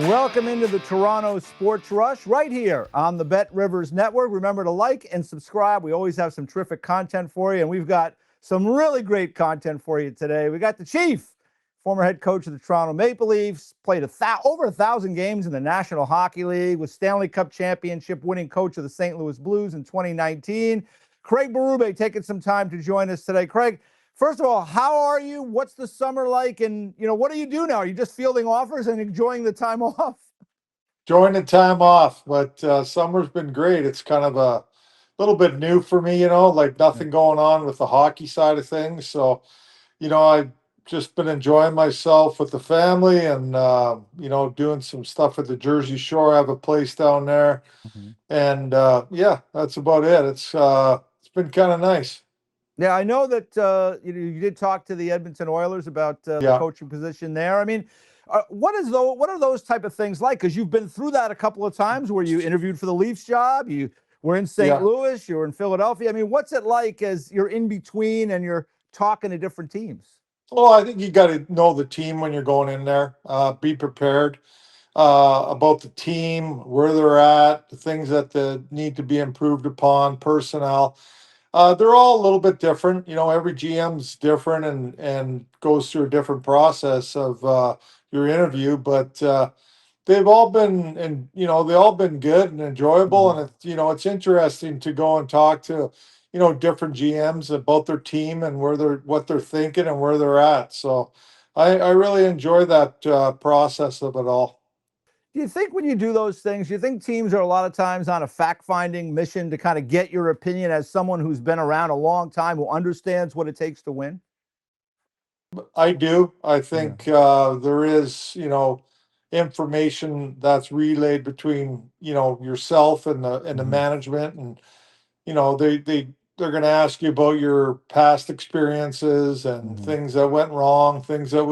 Welcome into the Toronto Sports Rush right here on the Bet Rivers Network. Remember to like and subscribe. We always have some terrific content for you, and we've got some really great content for you today. We got the Chief, former head coach of the Toronto Maple Leafs, played over 1,000 games in the National Hockey League, was Stanley Cup championship winning coach of the St. Louis Blues in 2019. Craig Berube taking some time to join us today. Craig, first of all, how are you? What's the summer like? And, what do you do now? Are you just fielding offers and enjoying the time off? Enjoying the time off, but summer's been great. It's kind of a little bit new for me, like nothing going on with the hockey side of things. So, I've just been enjoying myself with the family and, doing some stuff at the Jersey Shore. I have a place down there. And, yeah, that's about it. It's been kind of nice. Yeah, I know that you did talk to the Edmonton Oilers about the coaching position there. I mean, what are those type of things like? Because you've been through that a couple of times where you interviewed for the Leafs job, you were in St. Louis, you were in Philadelphia. I mean, what's it like as you're in between and you're talking to different teams? Well, I think you got to know the team when you're going in there. Be prepared about the team, where they're at, the things that need to be improved upon, personnel. They're all a little bit different. Every GM's different and goes through a different process of your interview, but they've all been they all been good and enjoyable, and it's interesting to go and talk to different GMs about their team and what they're thinking and where they're at. So I really enjoy that process of it all. Do you think when you do those things, you think teams are a lot of times on a fact-finding mission to kind of get your opinion as someone who's been around a long time, who understands what it takes to win? I do. I think there is, information that's relayed between, yourself and the management, and they're going to ask you about your past experiences and things that went wrong, things that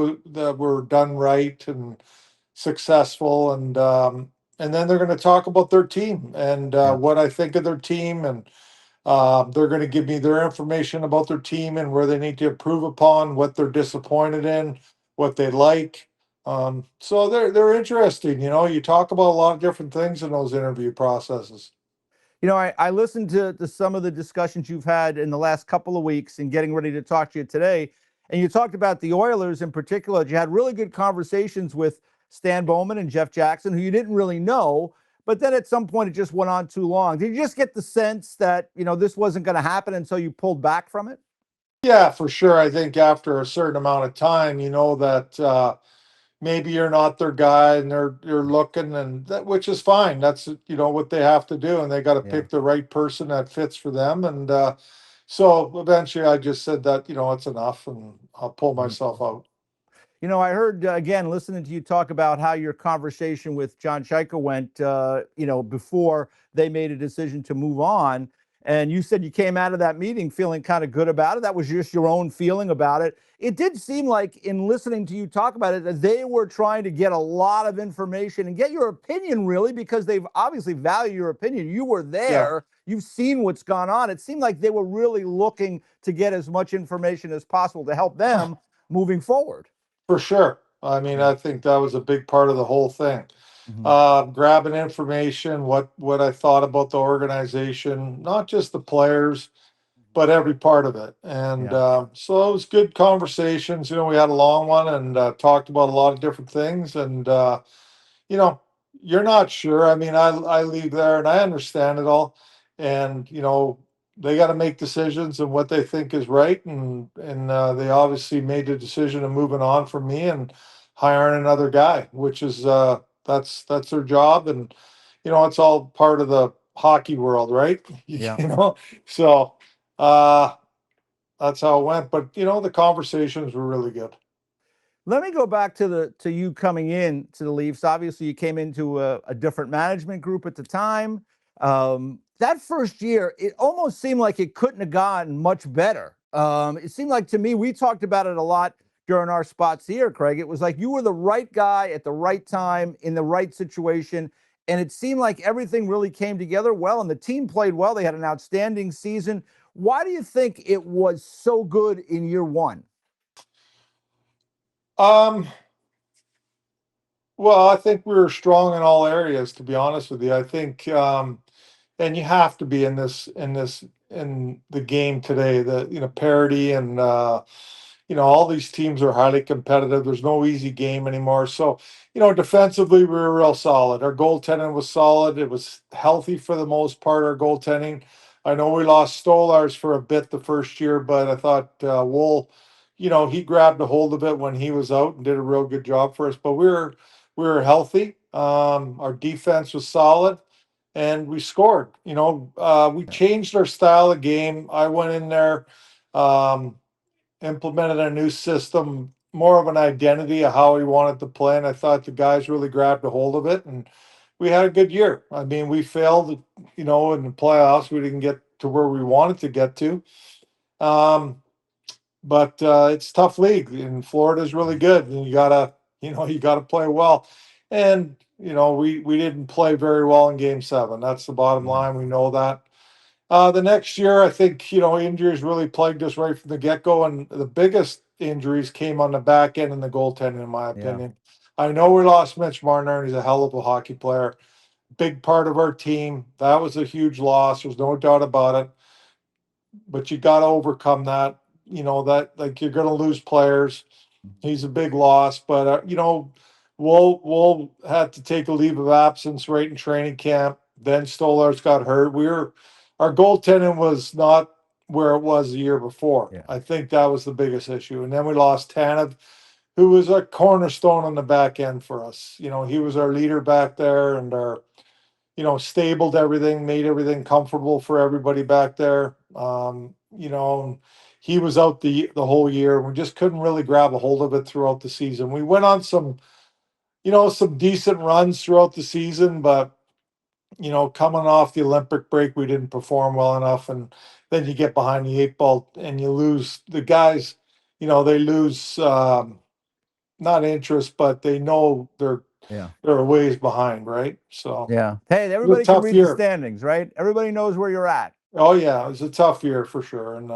were done right and successful, and then they're going to talk about their team and what I think of their team, and they're going to give me their information about their team and where they need to improve upon, what they're disappointed in, what they like. So they're interesting. You talk about a lot of different things in those interview processes. I listened to some of the discussions you've had in the last couple of weeks and getting ready to talk to you today. And you talked about the Oilers in particular. You had really good conversations with Stan Bowman and Jeff Jackson, who you didn't really know. But then at some point, it just went on too long. Did you just get the sense that, this wasn't going to happen, and so you pulled back from it? Yeah, for sure. I think after a certain amount of time, that maybe you're not their guy, and you're looking, and that, which is fine. That's what they have to do, and they got to pick the right person that fits for them. And so eventually, I just said that it's enough, and I'll pull myself out. I heard, again, listening to you talk about how your conversation with John Chaika went, before they made a decision to move on. And you said you came out of that meeting feeling kind of good about it. That was just your own feeling about it. It did seem like, in listening to you talk about it, that they were trying to get a lot of information and get your opinion, really, because they've obviously value your opinion. You were there. You've seen what's gone on. It seemed like they were really looking to get as much information as possible to help them moving forward. For sure. I mean, I think that was a big part of the whole thing. Grabbing information, what I thought about the organization, not just the players, but every part of it. And so it was good conversations. We had a long one and talked about a lot of different things. And, you're not sure. I mean, I leave there and I understand it all. And, they got to make decisions and what they think is right, and they obviously made the decision of moving on from me and hiring another guy, which is that's their job, and it's all part of the hockey world, right? So that's how it went. But the conversations were really good. Let me go back to you coming in to the Leafs. Obviously, you came into a different management group at the time. That first year, it almost seemed like it couldn't have gotten much better. It seemed like, to me, we talked about it a lot during our spots here, Craig. It was like you were the right guy at the right time in the right situation. And it seemed like everything really came together well, and the team played well. They had an outstanding season. Why do you think it was so good in year one? Um, Well, I think we were strong in all areas, to be honest with you. I think, and you have to be in the game today. The parity and all these teams are highly competitive. There's no easy game anymore. So defensively we were real solid. Our goaltending was solid. It was healthy for the most part. Our goaltending. I know we lost Stolars for a bit the first year, but I thought Wool, he grabbed a hold of it when he was out and did a real good job for us. But we were healthy. Our defense was solid, and we scored. We changed our style of game. I went in there, um, implemented a new system, more of an identity of how we wanted to play, and I thought the guys really grabbed a hold of it, and we had a good year. I mean, we failed, in the playoffs. We didn't get to where we wanted to get to. Um, but it's a tough league, and Florida's really good, and you gotta play well. And we didn't play very well in Game 7. That's the bottom line. We know that. The next year, I think injuries really plagued us right from the get go, and the biggest injuries came on the back end and the goaltending, in my Yeah. opinion. I know we lost Mitch Marner, and he's a hell of a hockey player, big part of our team. That was a huge loss. There's no doubt about it. But you got to overcome that. That like you're going to lose players. He's a big loss, but we'll have to take a leave of absence right in training camp. Then Stolarz got hurt. Our goaltending was not where it was the year before. Yeah. I think that was the biggest issue. And then we lost Tanev, who was a cornerstone on the back end for us. He was our leader back there, and our stabled everything, made everything comfortable for everybody back there. He was out the whole year. We just couldn't really grab a hold of it throughout the season. We went on some decent runs throughout the season, but coming off the Olympic break, we didn't perform well enough, and then you get behind the eight ball and you lose the guys. They lose not interest, but they know Yeah. they're a ways behind, right? So Yeah. Hey, it was a everybody can tough read the year. standings, right? Everybody knows where you're at. Oh yeah, it was a tough year for sure, and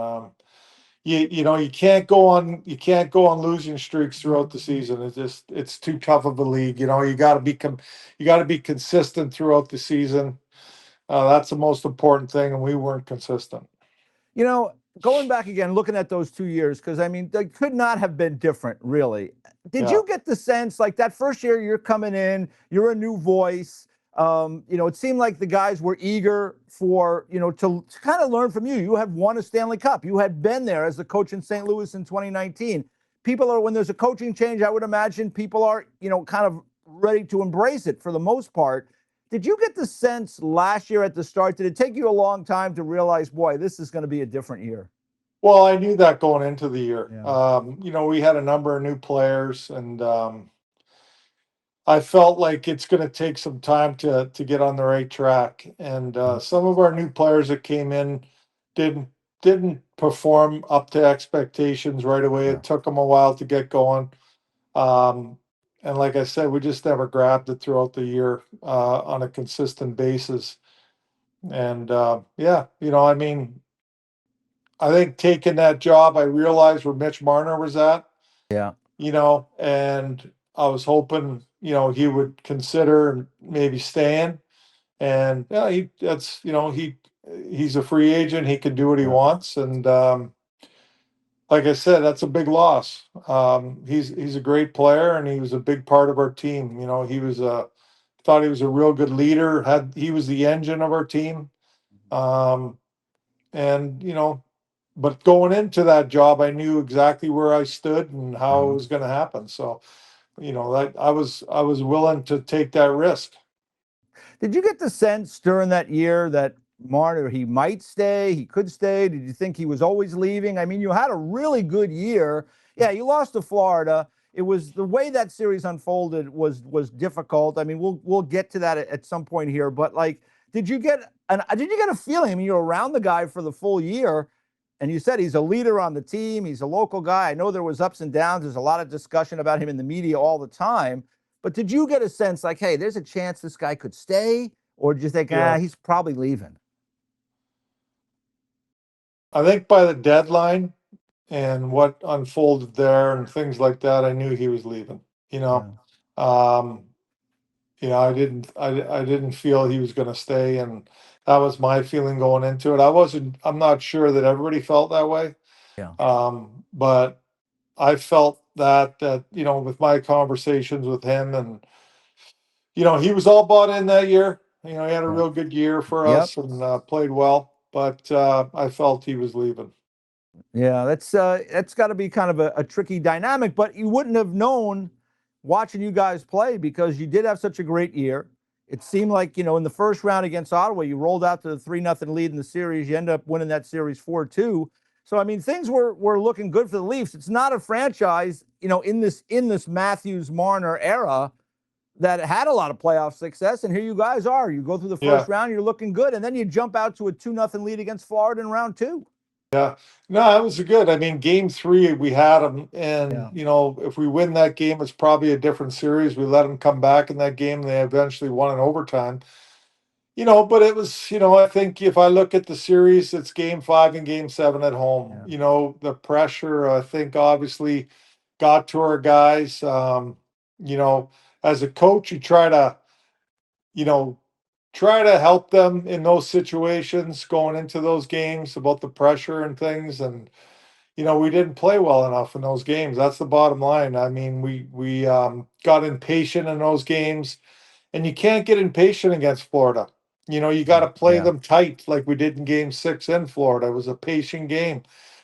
you can't go on losing streaks throughout the season. It's too tough of a league. You got to be consistent throughout the season. That's the most important thing, and we weren't consistent. Going back again, looking at those 2 years, because I mean, they could not have been different, really. Did Yeah. you get the sense, like that first year you're coming in, you're a new voice? It seemed like the guys were eager for, to kind of learn from you. You have won a Stanley Cup. You had been there as the coach in St. Louis in 2019. When there's a coaching change, I would imagine people are, kind of ready to embrace it for the most part. Did you get the sense last year at the start? Did it take you a long time to realize, boy, this is going to be a different year? Well, I knew that going into the year. Yeah. We had a number of new players, and I felt like it's going to take some time to get on the right track. And some of our new players that came in didn't didn't perform up to expectations right away. Yeah. It took them a while to get going. Um, and like I said, we just never grabbed it throughout the year on a consistent basis. And yeah, I mean, I think taking that job, I realized where Mitch Marner was at, Yeah. and I was hoping, he would consider maybe staying. And yeah, he's a free agent. He can do what he Yeah. wants. And like I said, that's a big loss. He's a great player, and he was a big part of our team. He was thought he was a real good leader. He was the engine of our team. Um, and but going into that job, I knew exactly where I stood and how it was going to happen. So, that I was willing to take that risk. Did you get the sense during that year that Marner, he might stay, he could stay? Did you think he was always leaving? I mean, you had a really good year. Yeah, you lost to Florida. It was the way that series unfolded was difficult. I mean, we'll get to that at some point here, but like, did you get a feeling? I mean, you're around the guy for the full year, and you said he's a leader on the team. He's a local guy. I know there was ups and downs. There's a lot of discussion about him in the media all the time. But did you get a sense like, hey, there's a chance this guy could stay? Or did you think, Yeah. he's probably leaving? I think by the deadline and what unfolded there and things like that, I knew he was leaving. Yeah. I didn't feel he was going to stay, and that was my feeling going into it. I'm not sure that everybody felt that way. Yeah. But I felt that with my conversations with him, and he was all bought in that year. He had a Yeah. real good year for Yep. us and played well, but I felt he was leaving. Yeah, that's got to be kind of a tricky dynamic, but you wouldn't have known watching you guys play because you did have such a great year. It seemed like, in the first round against Ottawa, you rolled out to the 3-0 lead in the series. You end up winning that series 4-2. So I mean, things were looking good for the Leafs. It's not a franchise, in this Matthews Marner era that had a lot of playoff success, and here you guys are. You go through the Yeah. first round, you're looking good, and then you jump out to a 2-0 lead against Florida in round two. Yeah. No, it was good. I mean, game three, we had them. And, Yeah. if we win that game, it's probably a different series. We let them come back in that game. And they eventually won in overtime. But it was, I think if I look at the series, it's game five and game seven at home. Yeah. The pressure, I think, obviously got to our guys. You know, as a coach, you you know, try to help them in those situations going into those games about the pressure and things. And, we didn't play well enough in those games. That's the bottom line. I mean, we got impatient in those games, and you can't get impatient against Florida. You got to play Yeah. them tight like we did in game six in Florida. It was a patient game.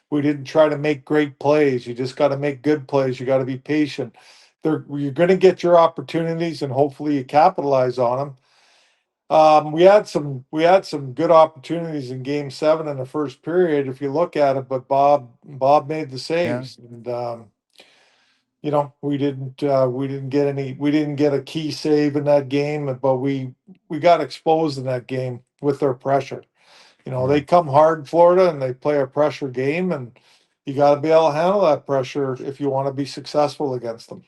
We didn't try to make great plays. You just got to make good plays. You got to be patient. You're going to get your opportunities, and hopefully you capitalize on them. We had some good opportunities in Game 7 in the first period, if you look at it. But Bob made the Yeah. saves, and we didn't get a key save in that game, but we got exposed in that game with their pressure. Yeah. They come hard, Florida, and they play a pressure game, and you got to be able to handle that pressure if you want to be successful against them.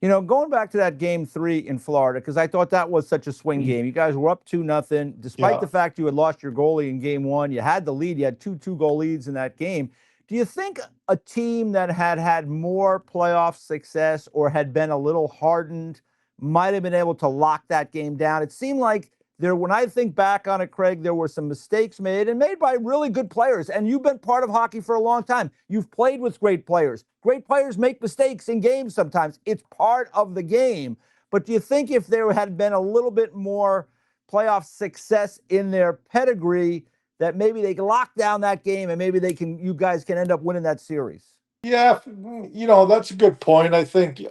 Going back to that game three in Florida, because I thought that was such a swing game. You guys were up 2-0, despite Yeah. the fact you had lost your goalie in game one. You had the lead. You had two goal leads in that game. Do you think a team that had more playoff success or had been a little hardened might have been able to lock that game down? It seemed like when I think back on it, Craig, there were some mistakes made and made by really good players. And you've been part of hockey for a long time. You've played with great players. Great players make mistakes in games sometimes. It's part of the game. But do you think if there had been a little bit more playoff success in their pedigree, that maybe they can lock down that game and maybe you guys can end up winning that series? Yeah, that's a good point. I think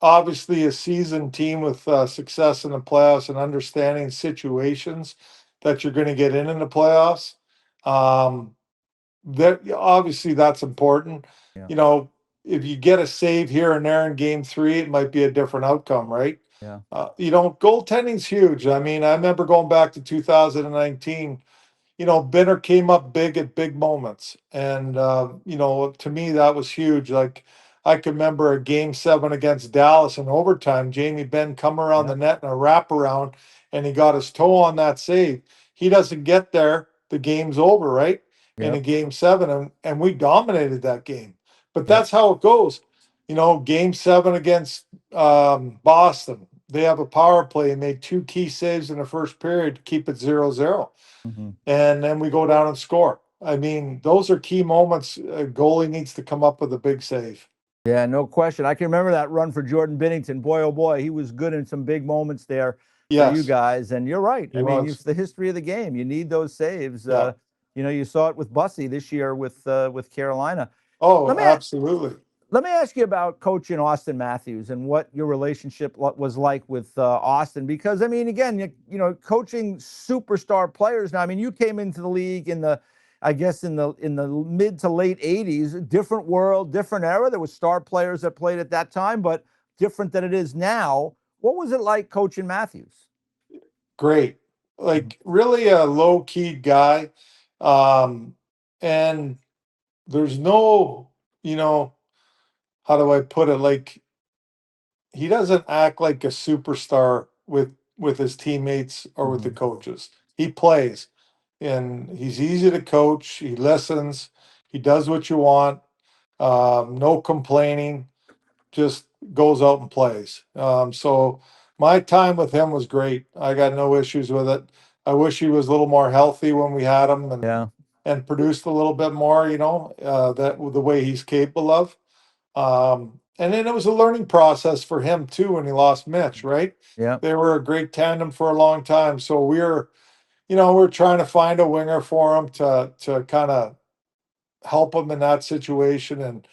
obviously a seasoned team with success in the playoffs and understanding situations that you're going to get in the playoffs. Um, that obviously that's important. Yeah. You know, if you get a save here and there in game three, it might be a different outcome, right? Yeah. Goaltending's huge. I mean, I remember going back to 2019. Benner came up big at big moments. And, to me, that was huge. Like, I can remember a game 7 against Dallas in overtime. Jamie Benn come around Yeah. the net in a wraparound, and he got his toe on that save. He doesn't get there, the game's over, right? In a Yep. game 7, and we dominated that game. But Yep. that's how it goes. Game 7 against Boston. They have a power play and made 2 key saves in the first period to keep it 0-0. Mm-hmm. And then we go down and score. I mean, those are key moments. A goalie needs to come up with a big save. Yeah, no question. I can remember that run for Jordan Binnington. Boy, oh boy, he was good in some big moments there for you Yes, guys. And you're right. he I mean, was. it's the history of the game. You need those saves. Yeah. You saw it with Bussy this year with Carolina. Oh, Let me absolutely. let me ask you about coaching Auston Matthews and what your relationship was like with Auston. Because I mean, again, coaching superstar players. Now, I mean, you came into the league I guess in the mid to late '80s. Different world, different era. There were star players that played at that time, but different than it is now. What was it like coaching Matthews? Great. Like, really a low key guy. Um, and there's no, how do I put it? Like, he doesn't act like a superstar with his teammates or with the Mm-hmm. coaches. He plays, and he's easy to coach. He listens. He does what you want. No complaining. Just goes out and plays. So My time with him was great. I got no issues with it. I wish he was a little more healthy when we had him Yeah. and produced a little bit more, that the way he's capable of. And then it was a learning process for him too when he lost Mitch, right? Yeah. They were a great tandem for a long time. So we're trying to find a winger for him to kind of help him in that situation and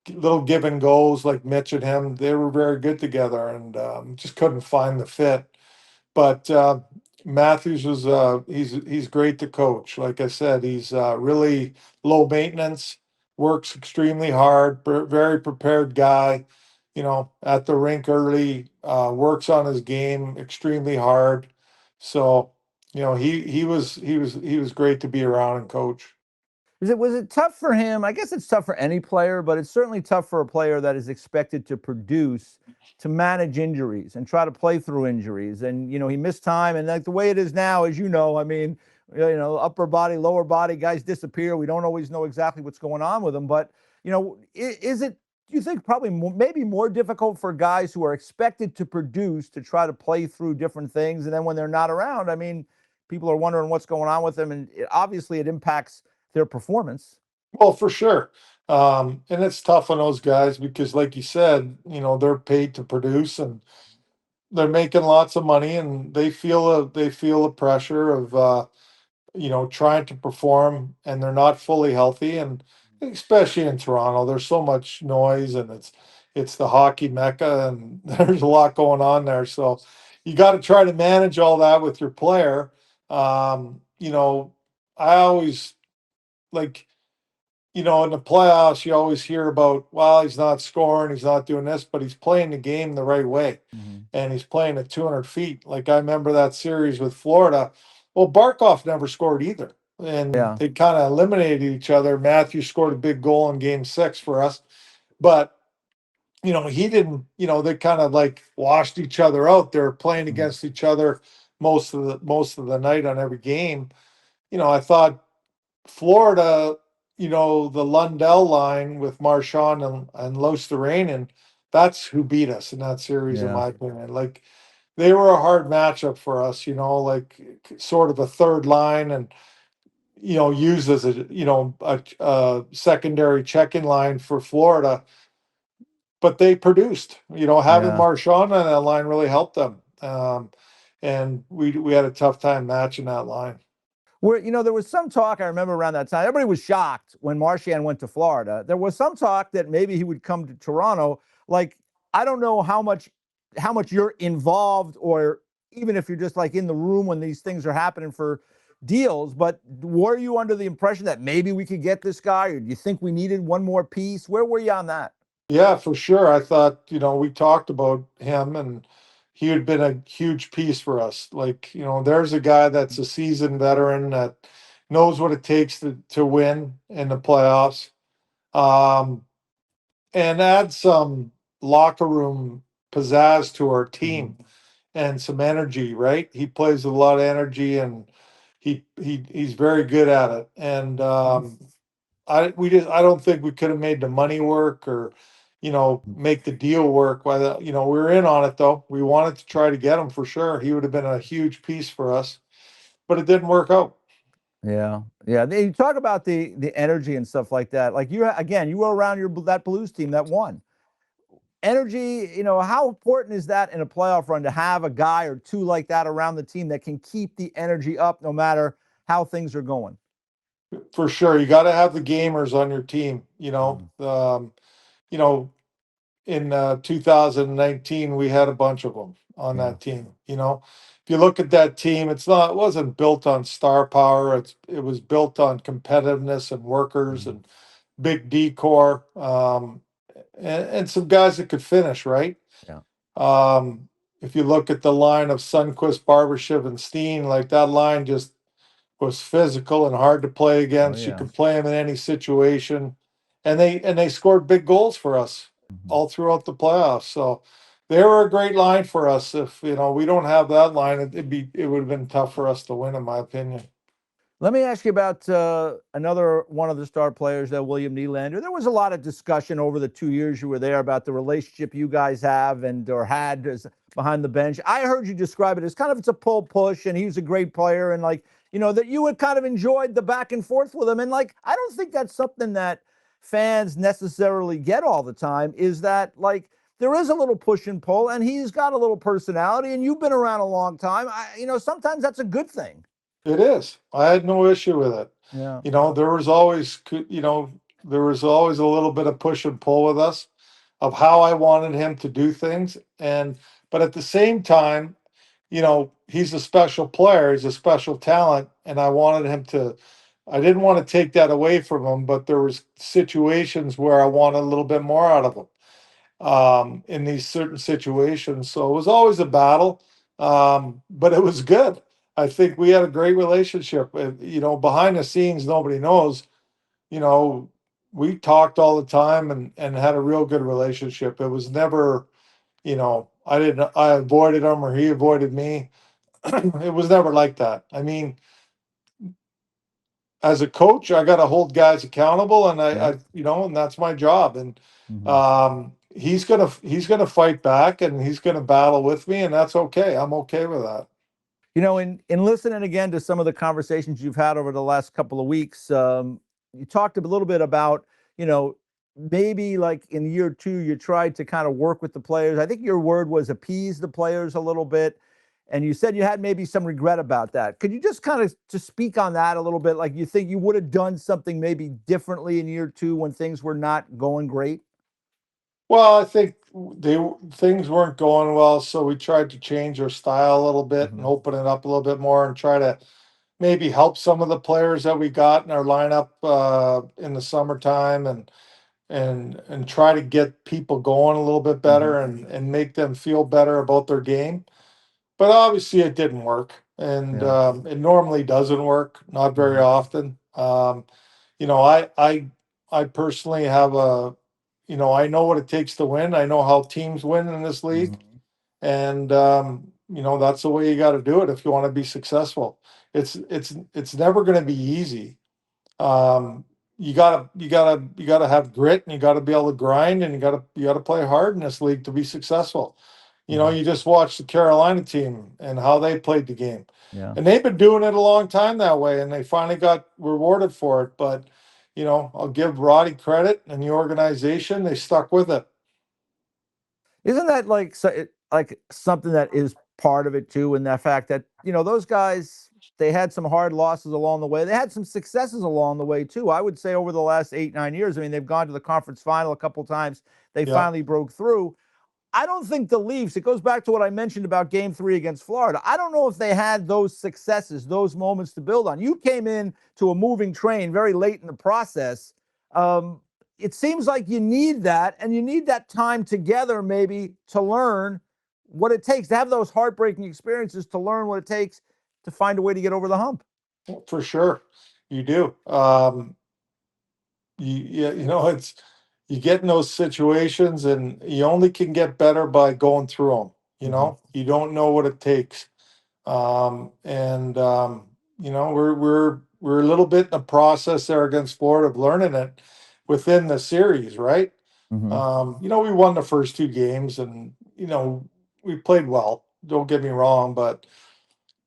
little give and goes like Mitch and him. They were very good together and just couldn't find the fit. But Matthews was he's great to coach. Like I said, he's really low maintenance, works extremely hard, very prepared guy. At the rink early, works on his game extremely hard. So he was great to be around and coach. Was it tough for him? I guess it's tough for any player, but it's certainly tough for a player that is expected to produce, to manage injuries and try to play through injuries. And he missed time, and like the way it is now, as you know, I mean, upper body, lower body, guys disappear. We don't always know exactly what's going on with them. But is it? Do you think probably maybe more difficult for guys who are expected to produce to try to play through different things, and then when they're not around, I mean, people are wondering what's going on with them, and obviously it impacts their performance. Well, for sure. And it's tough on those guys because, like you said, they're paid to produce and they're making lots of money, and they feel a pressure of trying to perform, and they're not fully healthy. And especially in Toronto, there's so much noise, and it's the hockey mecca, and there's a lot going on there. So you got to try to manage all that with your player. I always like in the playoffs, you always hear about, well, he's not scoring, he's not doing this, but he's playing the game the right way. Mm-hmm. And he's playing at 200 feet. Like I remember that series with Florida. Well, Barkov never scored either. And Yeah. they kind of eliminated each other. Matthew scored a big goal in game 6 for us. But, he didn't, they kind of like washed each other out. They're playing Mm-hmm. against each other most of the night on every game. I thought Florida, the Lundell line with Marchand and Losterainen, that's who beat us in that series, in Yeah. my opinion. Like they were a hard matchup for us, like sort of a third line and used as a secondary check-in line for Florida. But they produced. Having Yeah. Marchand on that line really helped them. And we had a tough time matching that line. Where there was some talk, I remember around that time, everybody was shocked when Marchand went to Florida. There was some talk that maybe he would come to Toronto. Like, I don't know how much you're involved, or even if you're just like in the room when these things are happening for deals, but were you under the impression that maybe we could get this guy, or do you think we needed one more piece? Where were you on that? Yeah, for sure. I thought, we talked about him and he had been a huge piece for us. Like, there's a guy that's a seasoned veteran that knows what it takes to win in the playoffs. Um, and add some locker room pizzazz to our Mm-hmm. team and some energy, right? He plays with a lot of energy and he's very good at it. And I don't think we could have made the money work or make the deal work. Whether we were in on it though. We wanted to try to get him for sure. He would have been a huge piece for us, but it didn't work out. Yeah, yeah. You talk about the energy and stuff like that. Like you were around that Blues team that won. Energy, how important is that in a playoff run to have a guy or two like that around the team that can keep the energy up no matter how things are going? For sure, you got to have the gamers on your team. Mhm. You know, in 2019, we had a bunch of them on Yeah. that team. If you look at that team, it wasn't built on star power. It was built on competitiveness and workers Mhm. and big decor, and some guys that could finish right. Yeah. If you look at the line of Sundquist, Barbashev, and Steen, like that line just was physical and hard to play Oh against. You yeah. could play them in any situation, and they scored big goals for us Mhm. all throughout the playoffs. So they were a great line for us. If we don't have that line, it would have been tough for us to win, in my opinion. Let me ask you about another one of the star players, William Nylander. There was a lot of discussion over the 2 years you were there about the relationship you guys have and or had as behind the bench. I heard you describe it as kind of it's a pull push, and he's a great player, and like that you had kind of enjoyed the back and forth with him. And like I don't think that's something that fans necessarily get all the time. Is that like there is a little push and pull, and he's got a little personality, and you've been around a long time. Sometimes that's a good thing. It is. I had no issue with it. Yeah. There was always, there was always a little bit of push and pull with us of how I wanted him to do things. But at the same time, he's a special player, he's a special talent, and I didn't want to take that away from him, but there was situations where I wanted a little bit more out of him in these certain situations. So it was always a battle, but it was good. I think we had a great relationship. Behind the scenes, nobody knows. You know, we talked all the time and had a real good relationship. It was never, I avoided him or he avoided me. It was never like that. I mean, as a coach, I got to hold guys accountable, and Yeah. and that's my job. And Mhm. he's gonna fight back, and he's gonna battle with me, and that's okay. I'm okay with that. In listening again to some of the conversations you've had over the last couple of weeks, you talked a little bit about, you know, maybe like in year two, you tried to kind of work with the players. I think your word was appease the players a little bit. And you said you had maybe some regret about that. Could you just kind of to speak on that a little bit? Like you think you would have done something maybe differently in year two when things were not going great? Well, I think things weren't going well, so we tried to change our style a little bit and Hmm. open it up a little bit more, and try to maybe help some of the players that we got in our lineup in the summertime, and try to get people going a little bit Hmm. better, and make them feel better about their game. But obviously, it didn't work, and Yeah. it normally doesn't work, not very Hmm. often. You know, I personally have I know what it takes to win. I know how teams win in this league, Hmm. and that's the way you got to do it if you want to be successful. It's never going to be easy. You gotta have grit, and you gotta be able to grind, and you gotta play hard in this league to be successful. Hmm. You just watch the Carolina team and how they played the game, Yeah. and they've been doing it a long time that way, and they finally got rewarded for it. But I'll give Roddy credit and the organization; they stuck with it. Isn't that like like something that is part of it too, in that fact that those guys they had some hard losses along the way. They had some successes along the way too. I would say over the last 8 9 years. I mean, they've gone to the conference final a couple times. They Yeah, finally broke through. I don't think the Leafs, it goes back to what I mentioned about game three against Florida. I don't know if they had those successes, those moments to build on. You came in to a moving train very late in the process. Um, it seems like you need that, and you need that time together maybe to learn what it takes to have those heartbreaking experiences to learn what it takes to find a way to get over the hump. for sure, you do. Yeah, it's you get in those situations, and you only can get better by going through them. Mhm. You don't know what it takes. And we're a little bit in the process there against Florida of learning it within the series, right? Mhm. We won the first two games, and we played well, don't get me wrong, but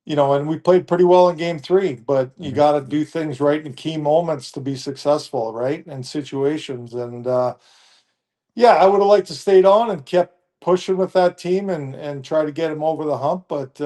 and we played pretty well in game three. But you Mhm. got to do things right in key moments to be successful, right? In situations. And yeah, I would have liked to stayed on and kept pushing with that team, and try to get them over the hump, but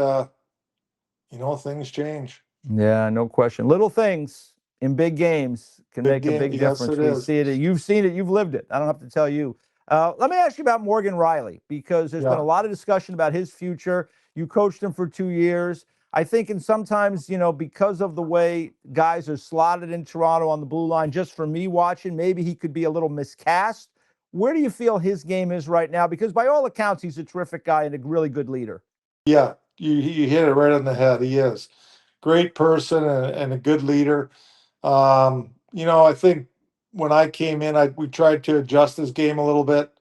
things change. Yeah, no question. Little things in big games can Big make a game, big yes, difference. it We is. see it. You've seen it. You've lived it. I don't have to tell you. Let me ask you about Morgan Rielly, because there's been Yeah, a lot of discussion about his future. You coached him for 2 years. I think, and sometimes, because of the way guys are slotted in Toronto on the blue line, just for me watching, maybe he could be a little miscast. Where do you feel his game is right now? Because by all accounts, he's a terrific guy and a really good leader. yeah, you hit it right on the head. He is great person, and a good leader. I think when I came in, we tried to adjust his game a little bit.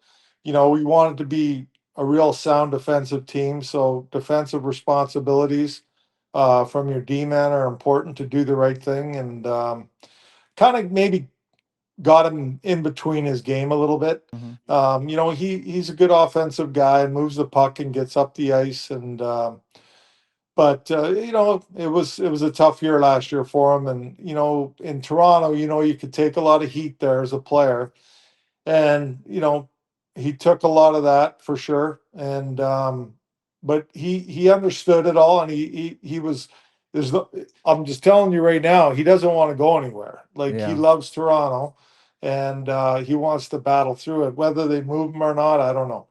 We wanted to be a real sound defensive team, so defensive responsibilities. from your D-man are important to do the right thing, and kind of maybe got him in between his game a little bit. You know, he's a good offensive guy, moves the puck and gets up the ice, and but you know, it was a tough year last year for him, and you know, in Toronto, you know, you could take a lot of heat there as a player, and you know, he took a lot of that for sure, and but he understood it all, and he was. There's no, I'm just telling you right now, he doesn't want to go anywhere. Like he Yeah. loves Toronto, and he wants to battle through it. Whether they move him or not, I don't know.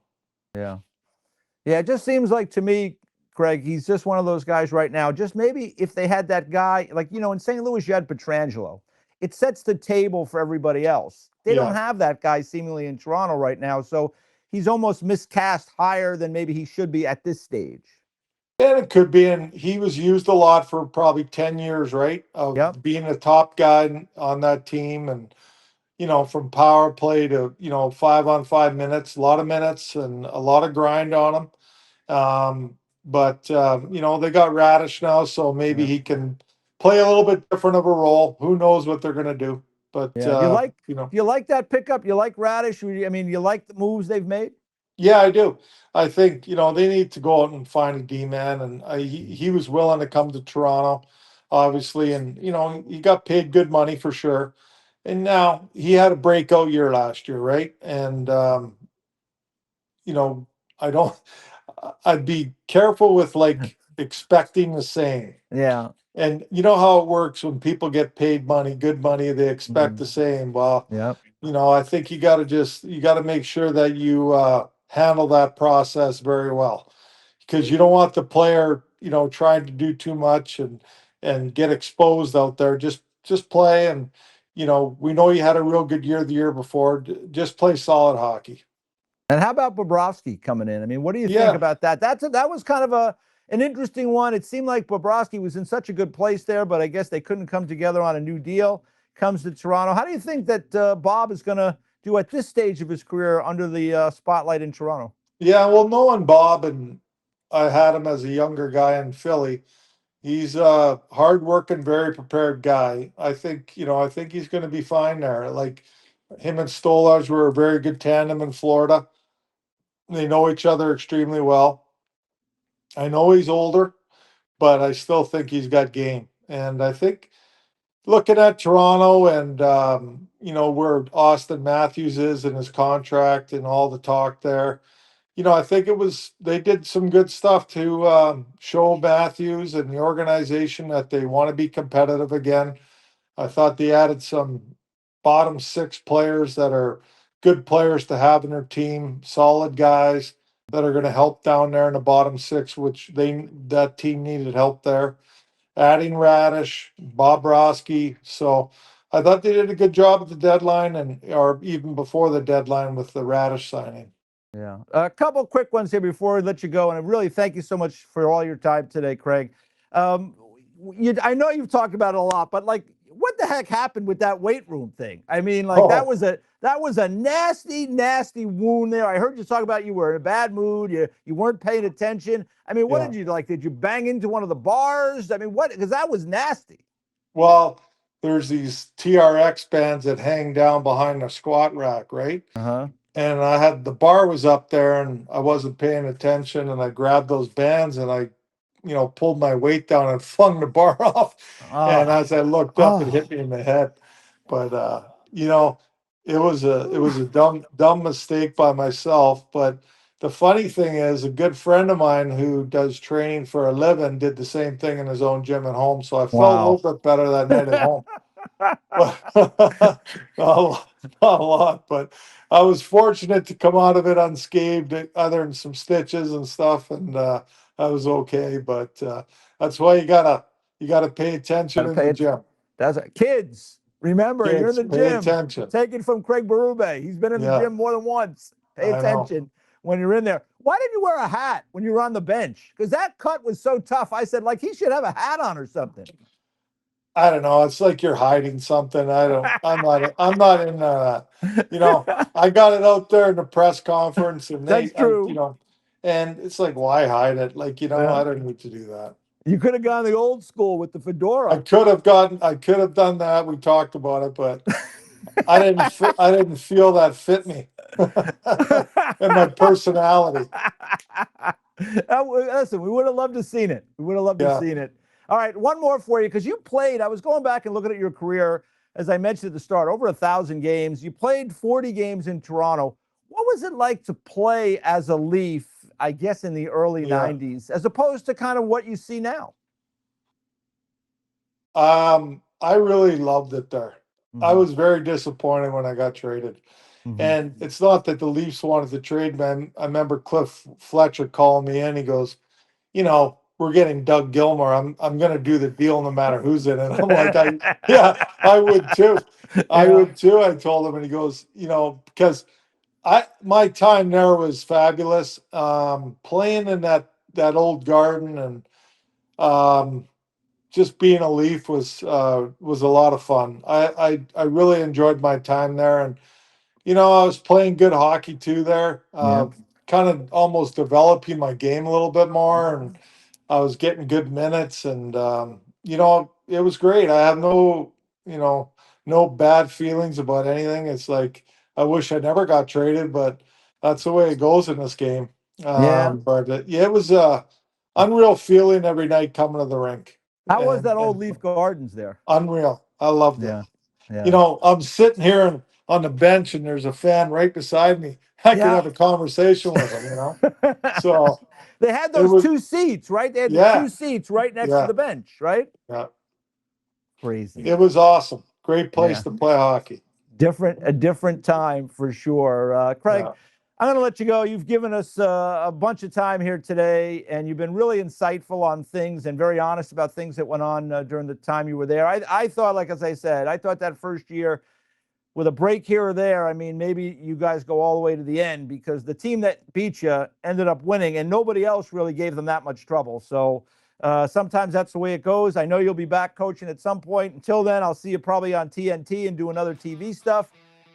Yeah. Yeah, it just seems like to me, Craig, he's just one of those guys right now. Just maybe if they had that guy, like, you know, in St. Louis, you had Petrangelo. It sets the table for everybody else. They don't Yeah, have that guy seemingly in Toronto right now. So he's almost miscast higher than maybe he should be at this stage. and it could be, and he was used a lot for probably 10 years, right? Yep. Of being a top guy on that team, and you know, from power play to, you know, 5-on-5 minutes, a lot of minutes and a lot of grind on him. But you know, they got Radish now, so maybe Yeah. he can play a little bit different of a role. Who knows what they're gonna do? But Yeah. you know, Do you like that pickup? You like Radish? I mean, you like the moves they've made? yeah, I do. I think, you know, they need to go out and find a D man, and he was willing to come to Toronto, obviously, and you know, he got paid good money for sure. And now he had a breakout year last year, right? And you know, I don't. I'd be careful with like expecting the same. Yeah. And you know how it works when people get paid money, good money, they expect the Mhm. same. Well, Yep. you know, I think you got to make sure that you handle that process very well, because you don't want the player, you know, trying to do too much and get exposed out there. Just play, and you know, we know you had a real good year the year before. Just play solid hockey. And how about Bobrovsky coming in? I mean, what do you think Yeah, about that? That was kind of an interesting one. It seemed like Bobrovsky was in such a good place there, but I guess they couldn't come together on a new deal. Comes to Toronto. How do you think that Bob is going to do at this stage of his career under the spotlight in Toronto? yeah. Well, knowing Bob, and I had him as a younger guy in Philly. He's a hardworking, very prepared guy. I think he's going to be fine there. Like him and Stolarz were a very good tandem in Florida. They know each other extremely well. I know he's older, but I still think he's got game. And I think looking at Toronto and you know, where Auston Matthews is in his contract and all the talk there, you know, I think they did some good stuff to show Matthews and the organization that they want to be competitive again. I thought they added some bottom six players that are good players to have in their team, solid guys that are going to help down there in the bottom six, which that team needed help there. Adding Radish, Bobrovsky. So I thought they did a good job at the deadline, and or even before the deadline with the Radish signing. Yeah. A couple quick ones here before we let you go. And I really thank you so much for all your time today, Craig. Um, I know you've talked about it a lot, but like, what the heck happened with that weight room thing? I mean, like Oh, that was a nasty, nasty wound there. I heard you talk about you were in a bad mood. You weren't paying attention. I mean, what yeah. did you like? Did you bang into one of the bars? I mean, what? Because that was nasty. Well, there's these TRX bands that hang down behind the squat rack, right? Uh huh. And I had the bar was up there and I wasn't paying attention, and I grabbed those bands and I, you know, pulled my weight down and flung the bar off. And Oh, as I looked up, it oh. hit me in the head. But you know, it was a dumb mistake by myself. But the funny thing is, a good friend of mine who does training for a living did the same thing in his own gym at home. So I felt a little Wow. bit better that night at home. But not a lot, but I was fortunate to come out of it unscathed, other than some stitches and stuff, and I was okay. But that's why you gotta pay attention Gotta in the pay it. gym. That's it. Kids, remember, you're in Kids, the pay gym. attention. Take it from Craig Berube. He's been in the Yeah, gym more than once. Pay I know. attention when you're in there. Why did you wear a hat when you were on the bench? Because that cut was so tough. I said, like, he should have a hat on or something. I don't know. It's like you're hiding something. I don't. I'm not in. You know, I got it out there in the press conference, and That's you true. know, and it's like, why hide it? Like, you know, Yeah. I don't need to do that. You could have gone the old school with the I fedora. could have done that. We talked about it, but I didn't feel that fit me and my personality. Listen, we would have loved to have seen it. We would have loved to have Yeah. seen it. All right, one more for you, because you played. I was going back and looking at your career, as I mentioned at the start, over 1,000 games. You played 40 games in Toronto. What was it like to play as a Leaf, I guess, in the early Yeah. 90s, as opposed to kind of what you see now? I really loved it there. I Mhm. was very disappointed when I got traded. Mhm. And it's not that the Leafs wanted to trade me. I remember Cliff Fletcher calling me in. He goes, we're getting Doug Gilmour. I'm going to do the deal no matter who's in it. I'm like, yeah, I would too. I Yeah. would too. I told him, and he goes, because my time there was fabulous. Playing in that old garden and just being a Leaf was a lot of fun. I really enjoyed my time there, and I was playing good hockey too there. Yeah. Kind of almost developing my game a little bit more, and I was getting good minutes, and it was great. I have no bad feelings about anything. It's like I wish I never got traded, but that's the way it goes in this game. Yeah. But it was a unreal feeling every night coming to the rink, How was that old and Leaf Gardens there? unreal. I loved it. Yeah. Yeah. I'm sitting here on the bench, and there's a fan right beside me. I could Yeah. have a conversation with him. So They had it those was, two seats, right? They had the yeah, two seats right next to yeah, the bench, right? yeah. Crazy. It was awesome. Great place Yeah. to play hockey. A different time for sure. Craig, Yeah. I'm going to let you go. You've given us a bunch of time here today, and you've been really insightful on things and very honest about things that went on during the time you were there. I thought, like, as I said, I thought that first year, with a break here or there, I mean, maybe you guys go all the way to the end, because the team that beat you ended up winning, and nobody else really gave them that much trouble. So sometimes that's the way it goes. I know you'll be back coaching at some point. Until then, I'll see you probably on TNT and do another TV stuff.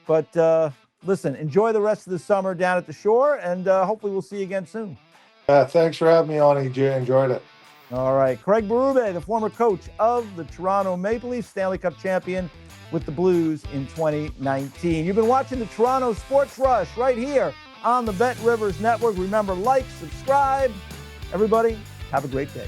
But listen, enjoy the rest of the summer down at the shore, and hopefully we'll see you again soon. Yeah. Thanks for having me on, EJ. Enjoyed it. All right. Craig Berube, the former coach of the Toronto Maple Leafs, Stanley Cup champion with the Blues in 2019. You've been watching the Toronto Sports Rush right here on the Bet Rivers Network. Remember, like, subscribe. Everybody, have a great day.